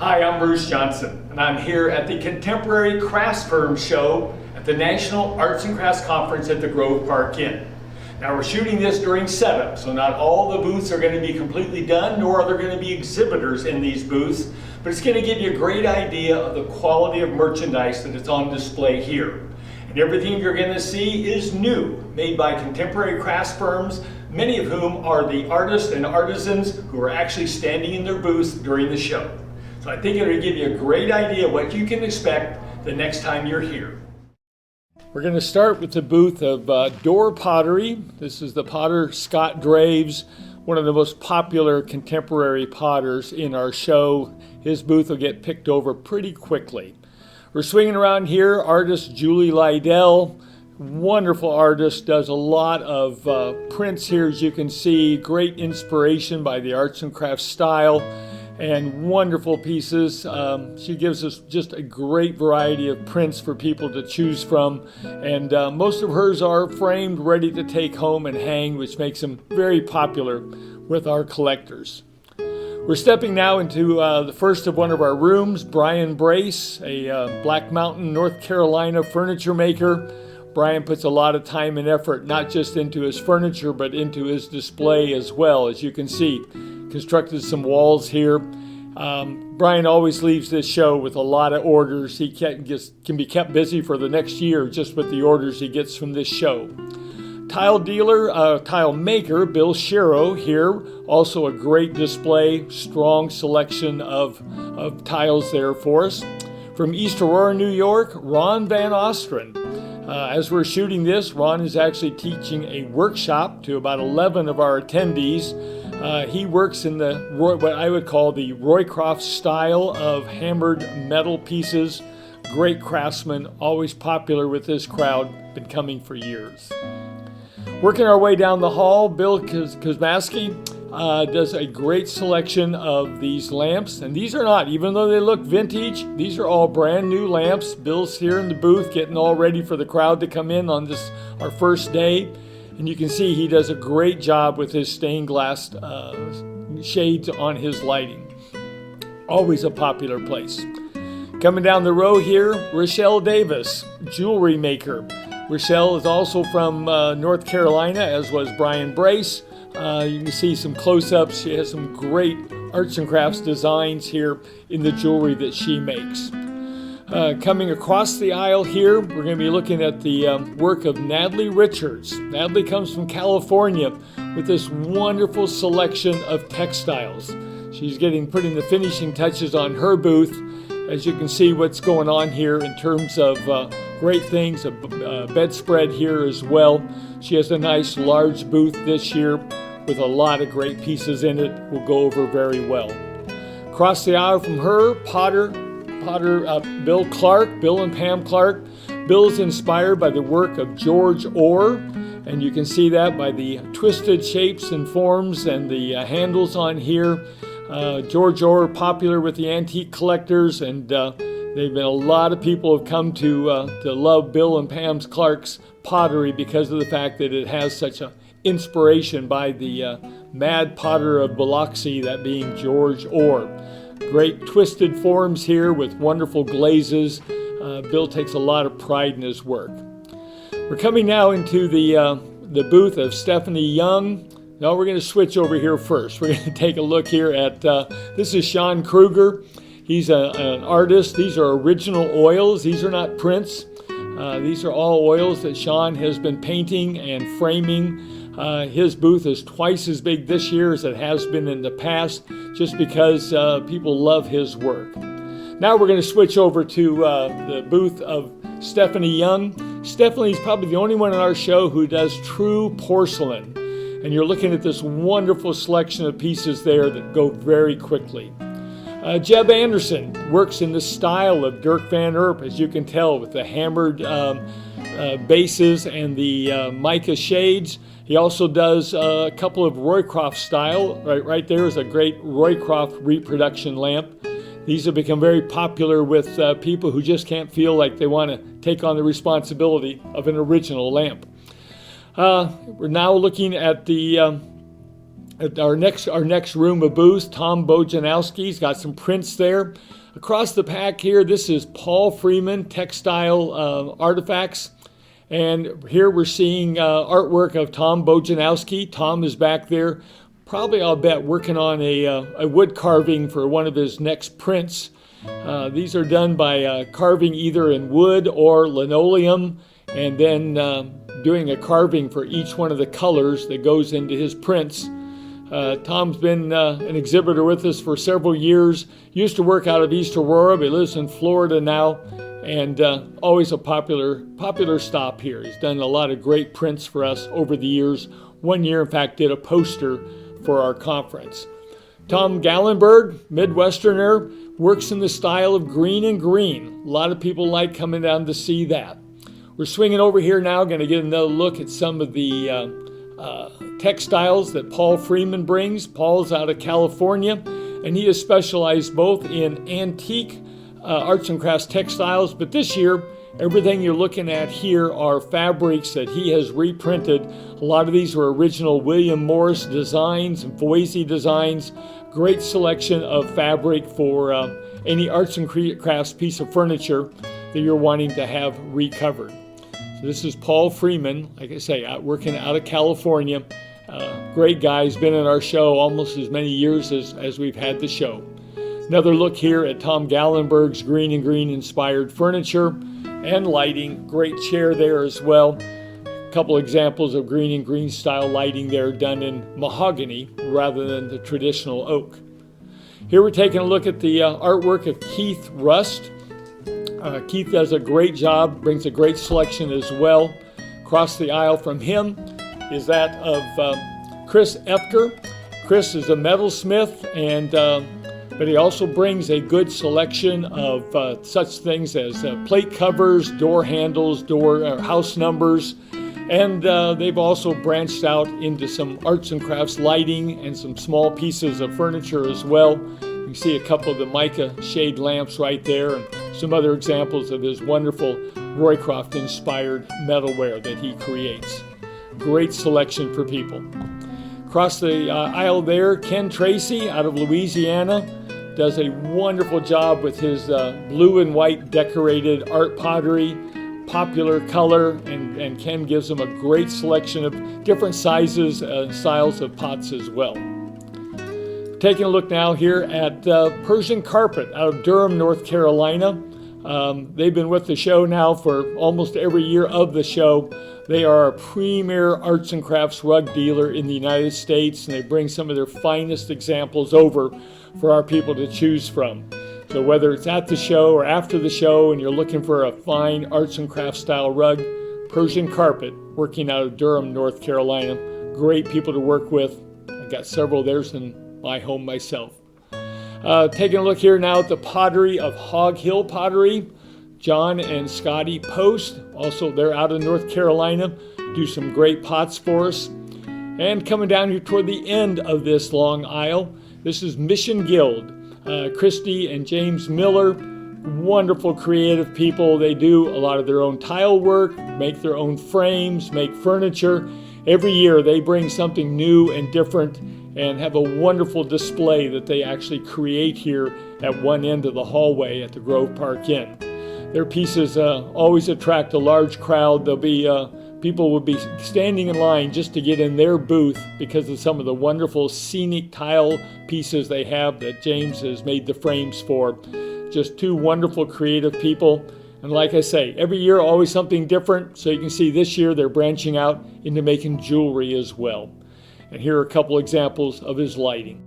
Hi, I'm Bruce Johnson, and I'm here at the Contemporary Craftsfirms show at the National Arts and Crafts Conference at the Grove Park Inn. Now we're shooting this during setup, so not all the booths are going to be completely done, nor are there going to be exhibitors in these booths, but it's going to give you a great idea of the quality of merchandise that is on display here. And everything you're going to see is new, made by contemporary craftsfirms, many of whom are the artists and artisans who are actually standing in their booths during the show. So I think it'll give you a great idea what you can expect the next time you're here. We're going to start with the booth of Door Pottery. This is the potter Scott Draves, one of the most popular contemporary potters in our show. His booth will get picked over pretty quickly. We're swinging around here, artist Julie Lydell, wonderful artist, does a lot of prints here, as you can see. Great inspiration by the arts and crafts style and wonderful pieces. She gives us just a great variety of prints for people to choose from, and most of hers are framed, ready to take home and hang, which makes them very popular with our collectors. We're stepping now into the first of one of our rooms. Brian Brace, a Black Mountain, North Carolina furniture maker. Brian puts a lot of time and effort, not just into his furniture, but into his display as well. As you can see, constructed some walls here. Brian always leaves this show with a lot of orders. He can be kept busy for the next year just with the orders he gets from this show. Tile dealer, tile maker, Bill Shiro here. Also a great display, strong selection of tiles there for us. From East Aurora, New York, Ron Van Ostren. As we're shooting this, Ron is actually teaching a workshop to about 11 of our attendees. He works in what I would call the Roycroft style of hammered metal pieces. Great craftsman, always popular with this crowd, been coming for years. Working our way down the hall, Bill Kosmaski does a great selection of these lamps. And these are not, even though they look vintage, these are all brand new lamps. Bill's here in the booth getting all ready for the crowd to come in on this, our first day. And you can see he does a great job with his stained glass shades on his lighting. Always a popular place. Coming down the row here, Rochelle Davis, jewelry maker. Rochelle is also from North Carolina, as was Brian Brace. You can see some close-ups. She has some great arts and crafts designs here in the jewelry that she makes. Coming across the aisle here, we're going to be looking at the work of Natalie Richards. Natalie comes from California with this wonderful selection of textiles. She's putting the finishing touches on her booth. As you can see what's going on here in terms of great things, a bedspread here as well. She has a nice large booth this year with a lot of great pieces in it. Will go over very well. Across the aisle from her, Potter Bill Clark, Bill and Pam Clark. Bill's inspired by the work of George Orr, and you can see that by the twisted shapes and forms and the handles on here. George Orr, popular with the antique collectors, and they've been a lot of people have come to love Bill and Pam Clark's pottery because of the fact that it has such an inspiration by the mad potter of Biloxi, that being George Orr. Great twisted forms here with wonderful glazes. Bill takes a lot of pride in his work. We're coming now into the booth of Stephanie Young. Now we're going to switch over here first. We're going to take a look here at, this is Sean Kruger. He's an artist. These are original oils. These are not prints. These are all oils that Sean has been painting and framing. His booth is twice as big this year as it has been in the past, just because people love his work. Now we're going to switch over to the booth of Stephanie Young. Stephanie's probably the only one on our show who does true porcelain. And you're looking at this wonderful selection of pieces there that go very quickly. Jeb Anderson works in the style of Dirk Van Erp, as you can tell, with the hammered bases and the mica shades. He also does a couple of Roycroft style. Right there is a great Roycroft reproduction lamp. These have become very popular with people who just can't feel like they want to take on the responsibility of an original lamp. We're now looking at the At our next room of booths, Tom Bojanowski's got some prints there. Across the pack here, this is Paul Freeman textile artifacts. And here we're seeing artwork of Tom Bojanowski. Tom is back there, probably I'll bet working on a wood carving for one of his next prints. These are done by carving either in wood or linoleum, and then doing a carving for each one of the colors that goes into his prints. Tom's been an exhibitor with us for several years. Used to work out of East Aurora, but he lives in Florida now, and always a popular stop here. He's done a lot of great prints for us over the years. One year, in fact, did a poster for our conference. Tom Gallenberg, Midwesterner, works in the style of green and green. A lot of people like coming down to see that. We're swinging over here now, going to get another look at some of the textiles that Paul Freeman brings. Paul's out of California, and he has specialized both in antique arts and crafts textiles, but this year, everything you're looking at here are fabrics that he has reprinted. A lot of these were original William Morris designs and Foisy designs. Great selection of fabric for any arts and crafts piece of furniture that you're wanting to have recovered. So this is Paul Freeman, like I say, working out of California. Great guy. He's been in our show almost as many years as we've had the show. Another look here at Tom Gallenberg's green and green inspired furniture and lighting. Great chair there as well. A couple examples of green and green style lighting there done in mahogany rather than the traditional oak. Here we're taking a look at the artwork of Keith Rust. Keith does a great job, brings a great selection as well. Across the aisle from him is that of Chris Epker. Chris is a metalsmith, and but he also brings a good selection of such things as plate covers, door handles, house numbers, and they've also branched out into some arts and crafts lighting and some small pieces of furniture as well. You can see a couple of the mica shade lamps right there, and some other examples of his wonderful Roycroft-inspired metalware that he creates. Great selection for people. Across the aisle there, Ken Tracy out of Louisiana does a wonderful job with his blue and white decorated art pottery, popular color, and Ken gives them a great selection of different sizes and styles of pots as well. Taking a look now here at Persian Carpet out of Durham, North Carolina. They've been with the show now for almost every year of the show. They are a premier arts and crafts rug dealer in the United States, and they bring some of their finest examples over for our people to choose from. So whether it's at the show or after the show and you're looking for a fine arts and crafts style rug, Persian Carpet, working out of Durham, North Carolina. Great people to work with. I've got several theirs in my home myself. Taking a look here now at the pottery of Hog Hill Pottery. John and Scotty Post, also they're out of North Carolina, do some great pots for us. And coming down here toward the end of this long aisle, this is Mission Guild. Christy and James Miller, wonderful creative people. They do a lot of their own tile work, make their own frames, make furniture. Every year they bring something new and different and have a wonderful display that they actually create here at one end of the hallway at the Grove Park Inn. Their pieces always attract a large crowd. There'll be people will be standing in line just to get in their booth because of some of the wonderful scenic tile pieces they have that James has made the frames for. Just two wonderful creative people. And like I say, every year always something different. So you can see this year they're branching out into making jewelry as well. And here are a couple examples of his lighting.